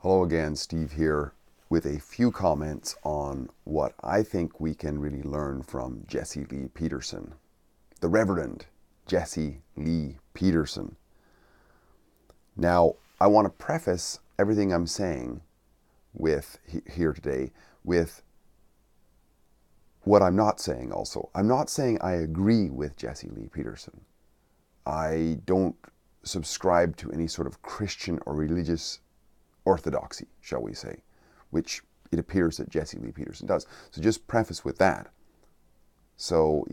Hello again, Steve here with a few comments on what I think we can really learn from Jesse Lee Peterson, the Reverend Jesse Lee Peterson. Now, I want to preface everything I'm saying with here today with what I'm not saying also. I'm not saying I agree with Jesse Lee Peterson. I don't subscribe to any sort of Christian or religious orthodoxy, shall we say, which it appears that Jesse Lee Peterson does. So just preface with that. So,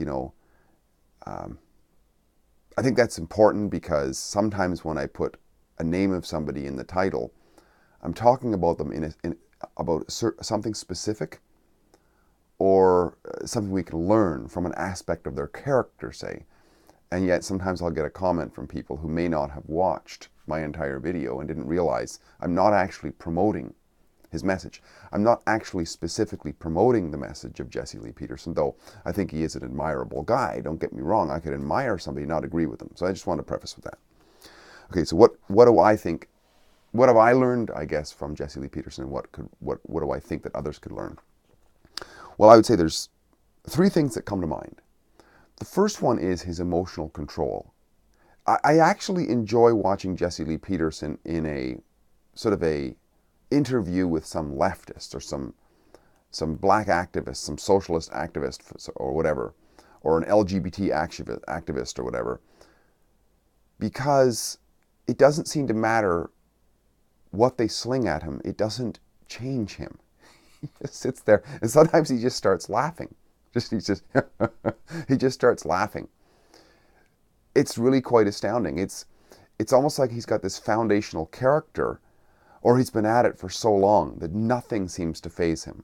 I think that's important because sometimes when I put a name of somebody in the title, I'm talking about them about something specific or something we can learn from an aspect of their character, say. And yet sometimes I'll get a comment from people who may not have watched my entire video and didn't realize I'm not actually promoting his message. I'm not actually specifically promoting the message of Jesse Lee Peterson, though I think he is an admirable guy. Don't get me wrong. I could admire somebody, not agree with them. So I just want to preface with that. Okay, so what do I think? What have I learned, I guess, from Jesse Lee Peterson, and what do I think that others could learn? Well, I would say there's three things that come to mind. The first one is his emotional control. I actually enjoy watching Jesse Lee Peterson in a sort of a interview with some leftist or some black activist, some socialist activist or whatever, or an LGBT activist or whatever, because it doesn't seem to matter what they sling at him. It doesn't change him. He just sits there, and sometimes he just starts laughing. He just starts laughing. It's really quite astounding. It's almost like he's got this foundational character, or he's been at it for so long that nothing seems to faze him.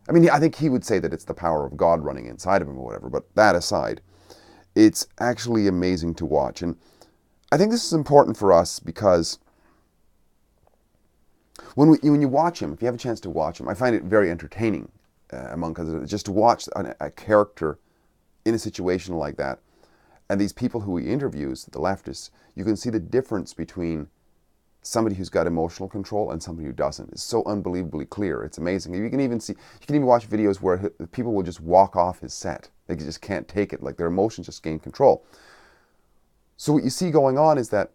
I mean, I think he would say that it's the power of God running inside of him or whatever, but that aside, it's actually amazing to watch. And I think this is important for us because when you watch him, if you have a chance to watch him, I find it very entertaining because just to watch a character in a situation like that. And these people who he interviews, the leftists, you can see the difference between somebody who's got emotional control and somebody who doesn't. It's so unbelievably clear. It's amazing. You can even watch videos where people will just walk off his set. They just can't take it. Like their emotions just gain control. So what you see going on is that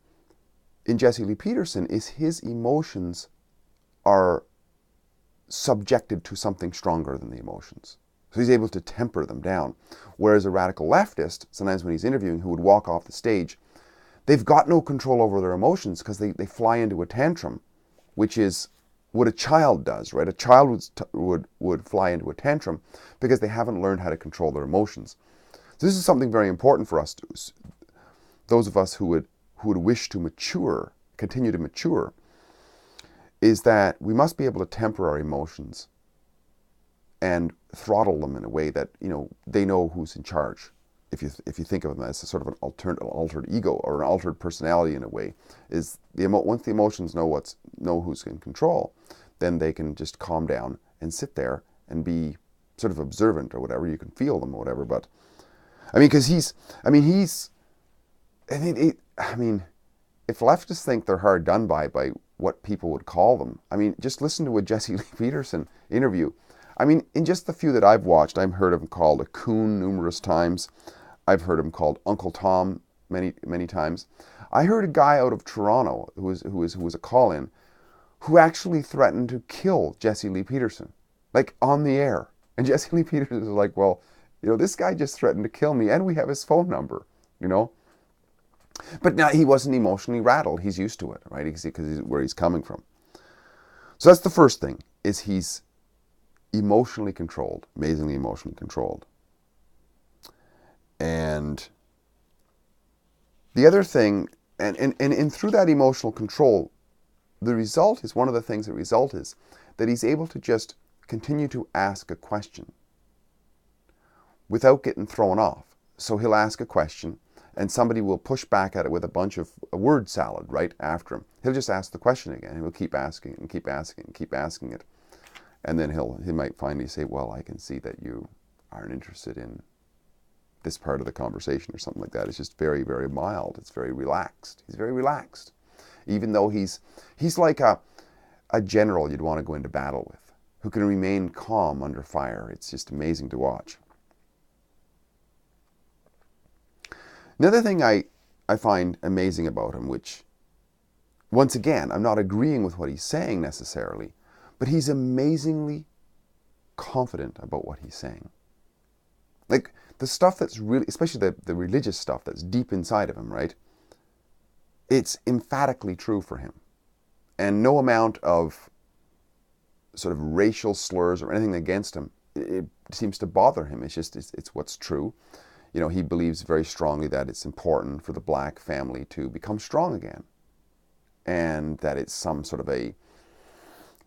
in Jesse Lee Peterson is his emotions are subjected to something stronger than the emotions. So he's able to temper them down. Whereas a radical leftist, sometimes when he's interviewing, who would walk off the stage, they've got no control over their emotions because they fly into a tantrum, which is what a child does, right? A child would fly into a tantrum because they haven't learned how to control their emotions. So this is something very important for us, those of us who would wish to mature, continue to mature, is that we must be able to temper our emotions and throttle them in a way that they know who's in charge. If you think of them as a sort of an altered ego or an altered personality in a way, is once the emotions know who's in control, then they can just calm down and sit there and be sort of observant or whatever. You can feel them or whatever. But I mean, because if leftists think they're hard done by what people would call them, I mean, just listen to a Jesse Lee Peterson interview. I mean, in just the few that I've watched, I've heard him called a coon numerous times. I've heard him called Uncle Tom many times. I heard a guy out of Toronto who was a call-in who actually threatened to kill Jesse Lee Peterson, like on the air. And Jesse Lee Peterson was like, well, this guy just threatened to kill me, and we have his phone number, But now he wasn't emotionally rattled. He's used to it, right? Because he's where he's coming from. So that's the first thing, is he's emotionally controlled, amazingly emotionally controlled. And the other thing, and through that emotional control, the result is, one of the things that result is that he's able to just continue to ask a question without getting thrown off. So he'll ask a question and somebody will push back at it with a bunch of a word salad right after him. He'll just ask the question again. He'll keep asking and keep asking and keep asking it. And then he might finally say, well, I can see that you aren't interested in this part of the conversation or something like that. It's just very, very mild. It's very relaxed. He's very relaxed. Even though he's like a general you'd want to go into battle with, who can remain calm under fire. It's just amazing to watch. Another thing I find amazing about him, which, once again, I'm not agreeing with what he's saying necessarily, but he's amazingly confident about what he's saying. Like, the stuff that's really, especially the religious stuff that's deep inside of him, right? It's emphatically true for him. And no amount of sort of racial slurs or anything against him, it seems to bother him. It's just, it's what's true. You know, he believes very strongly that it's important for the black family to become strong again. And that it's some sort of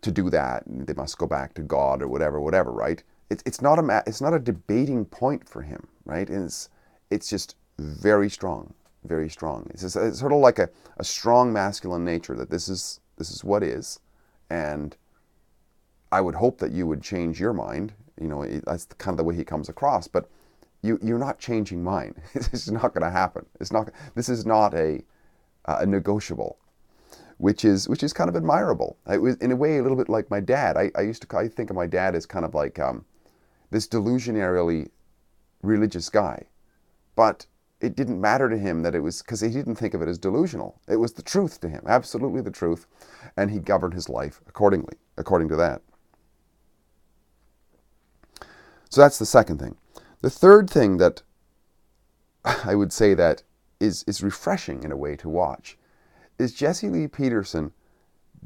to do that, they must go back to God or whatever, right? It's not a debating point for him, right? And it's just very strong, very strong. It's sort of like a strong masculine nature, that this is what is, and I would hope that you would change your mind. You know, that's kind of the way he comes across. But you're not changing mine. It's not going to happen. This is not a negotiable, which is kind of admirable. It was, in a way, a little bit like my dad. I think of my dad as kind of like this delusionarily religious guy, but it didn't matter to him that it was, because he didn't think of it as delusional. It was the truth to him, absolutely the truth, and he governed his life according to that. So that's the second thing. The third thing that I would say that is refreshing in a way to watch is Jesse Lee Peterson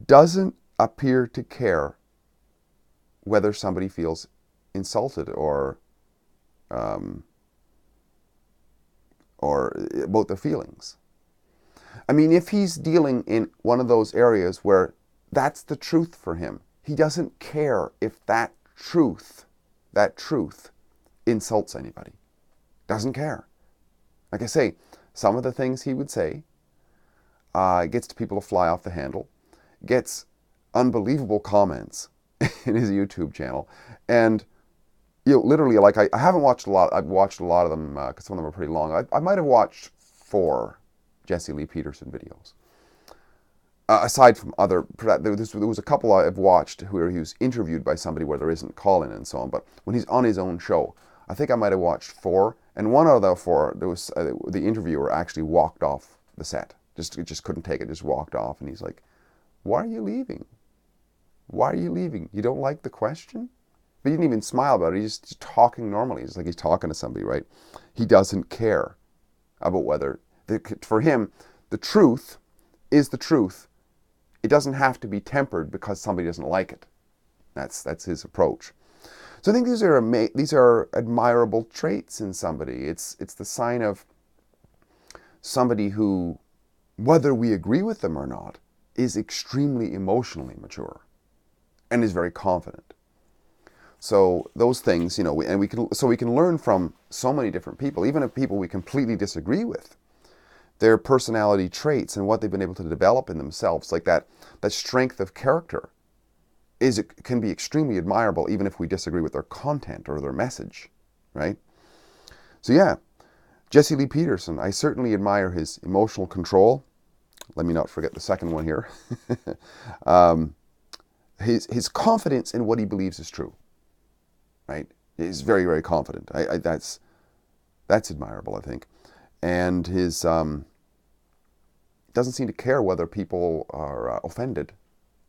doesn't appear to care whether somebody feels insulted or about their feelings. I mean, if he's dealing in one of those areas where that's the truth for him, he doesn't care if that truth insults anybody. Doesn't care. Like I say, some of the things he would say gets to people to fly off the handle, gets unbelievable comments in his YouTube channel, and you know, literally, like I haven't watched a lot. I've watched a lot of them because some of them are pretty long. I might have watched 4 Jesse Lee Peterson videos. Aside from other, there was a couple I've watched where he was interviewed by somebody where there isn't call-in and so on. But when he's on his own show, I think I might have watched 4, and one out of the 4, there was the interviewer actually walked off the set. Just couldn't take it. Just walked off, and he's like, "Why are you leaving? Why are you leaving? You don't like the question?" But he didn't even smile about it. He's just talking normally. It's like he's talking to somebody, right? He doesn't care about whether, for him, the truth is the truth. It doesn't have to be tempered because somebody doesn't like it. That's his approach. So I think these are admirable traits in somebody. It's the sign of somebody who, whether we agree with them or not, is extremely emotionally mature and is very confident. So those things, you know, we can learn from so many different people, even if people we completely disagree with, their personality traits and what they've been able to develop in themselves, like that strength of character, can be extremely admirable, even if we disagree with their content or their message, right? So yeah, Jesse Lee Peterson, I certainly admire his emotional control. Let me not forget the second one here. His confidence in what he believes is true. Right? He's very, very confident. That's admirable, I think. And his doesn't seem to care whether people are offended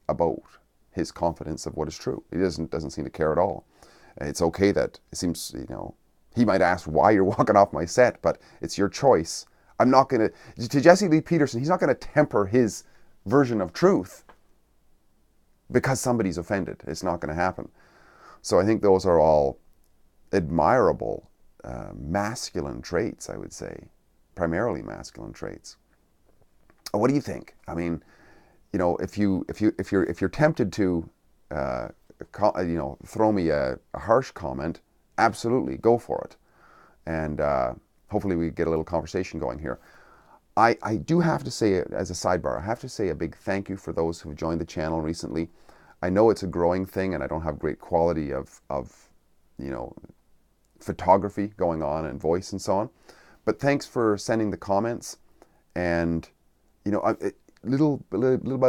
about his confidence of what is true. He doesn't seem to care at all. It's okay that it seems, you know, he might ask why you're walking off my set, but it's your choice. I'm not going to Jesse Lee Peterson, he's not going to temper his version of truth because somebody's offended. It's not going to happen. So I think those are all admirable masculine traits, I would say, primarily masculine traits. What do you think? I mean, you know, if you're tempted to, throw me a harsh comment, absolutely go for it, and hopefully we get a little conversation going here. I do have to say, as a sidebar, I have to say a big thank you for those who have joined the channel recently. I know it's a growing thing, and I don't have great quality of photography going on and voice and so on. But thanks for sending the comments, and you know, little by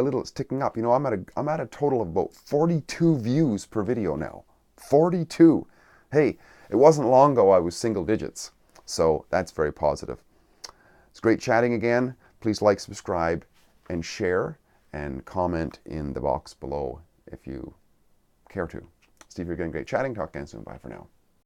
little, it's ticking up. You know, I'm at a total of about 42 views per video now. 42. Hey, it wasn't long ago I was single digits, so that's very positive. It's great chatting again. Please like, subscribe, and share, and comment in the box below if you care to. Steve here again, great chatting. Talk again soon. Bye for now.